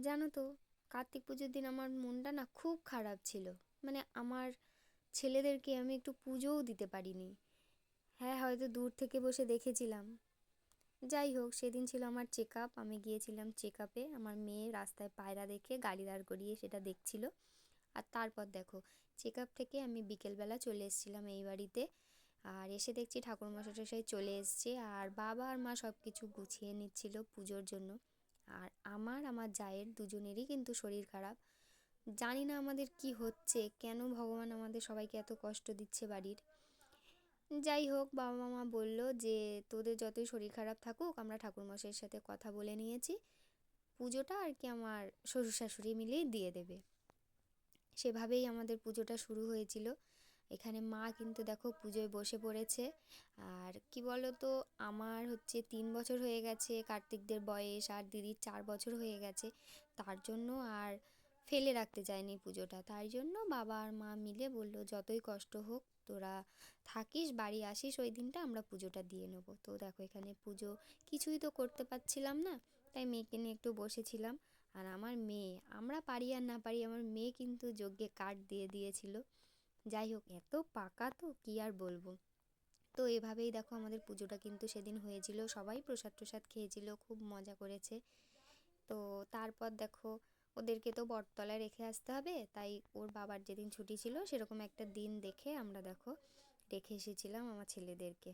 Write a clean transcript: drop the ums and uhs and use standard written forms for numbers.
জানো তো, কার্তিক পুজোর দিন আমার মনটা না খুব খারাপ ছিল। মানে আমার ছেলেদেরকে আমি একটু পুজোও দিতে পারিনি। হ্যাঁ, হয়তো দূর থেকে বসে দেখেছিলাম। যাই হোক, সেদিন ছিল আমার চেক আপ, আমি গিয়েছিলাম চেক আপে। আমার মেয়ে রাস্তায় পায়রা দেখে গাড়ি দাঁড় করিয়ে সেটা দেখছিল। আর তারপর দেখো, চেক আপ থেকে আমি বিকেলবেলা চলে এসেছিলাম এই বাড়িতে। আর এসে দেখছি ঠাকুরমশাই চলে এসছে, আর বাবা আর মা সব কিছু গুছিয়ে নিচ্ছিল পুজোর জন্য। আর আমার জায়ের দুজনেরই কিন্তু শরীর খারাপ। জানি না আমাদের কি হচ্ছে, কেন ভগবান আমাদের সবাইকে এত কষ্ট দিচ্ছে বাড়ির। যাই হোক, বাবা মা বলল যে তোদের যতই শরীর খারাপ থাকুক, আমরা ঠাকুরমশাইয়ের সাথে কথা বলে নিয়েছি, পুজোটা আর কি আমার শ্বশুর শাশুড়ি মিলেই দিয়ে দেবে। সেভাবেই আমাদের পুজোটা শুরু হয়েছিল। এখানে মা কিন্তু দেখো পুজোয় বসে পড়েছে। আর কি বলো তো, আমার হচ্ছে 3 বছর হয়ে গেছে কার্তিকদের বয়স, আর দিদির 4 বছর হয়ে গেছে। তার জন্য আর ফেলে রাখতে চায়নি পুজোটা, তাই জন্য বাবা আর মা মিলে বলল যতই কষ্ট হোক তোরা থাকিস, বাড়ি আসিস ওই দিনটা, আমরা পুজোটা দিয়ে নেবো। তো দেখো এখানে পুজো কিছুই তো করতে পারছিলাম না, তাই মেয়েকে নিয়ে একটু বসেছিলাম। আর আমার মেয়ে, আমরা পারি আর না পারি, আমার মেয়ে কিন্তু যজ্ঞে কাঠ দিয়ে দিয়েছিল। যাই হোক, এত পাকা তো কি আর বলবো। তো এভাবেই দেখো আমাদের পুজোটা কিন্তু সেদিন হয়েছিল, সবাই প্রসাদ টসাদ খেয়েছিল, খুব মজা করেছে। তো তারপর দেখো, ওদেরকে তো বটতলায় রেখে আসতে হবে, তাই ওর বাবার যেদিন ছুটি ছিল সেরকম একটা দিন দেখে আমরা দেখো রেখে এসেছিলাম আমার ছেলেদেরকে।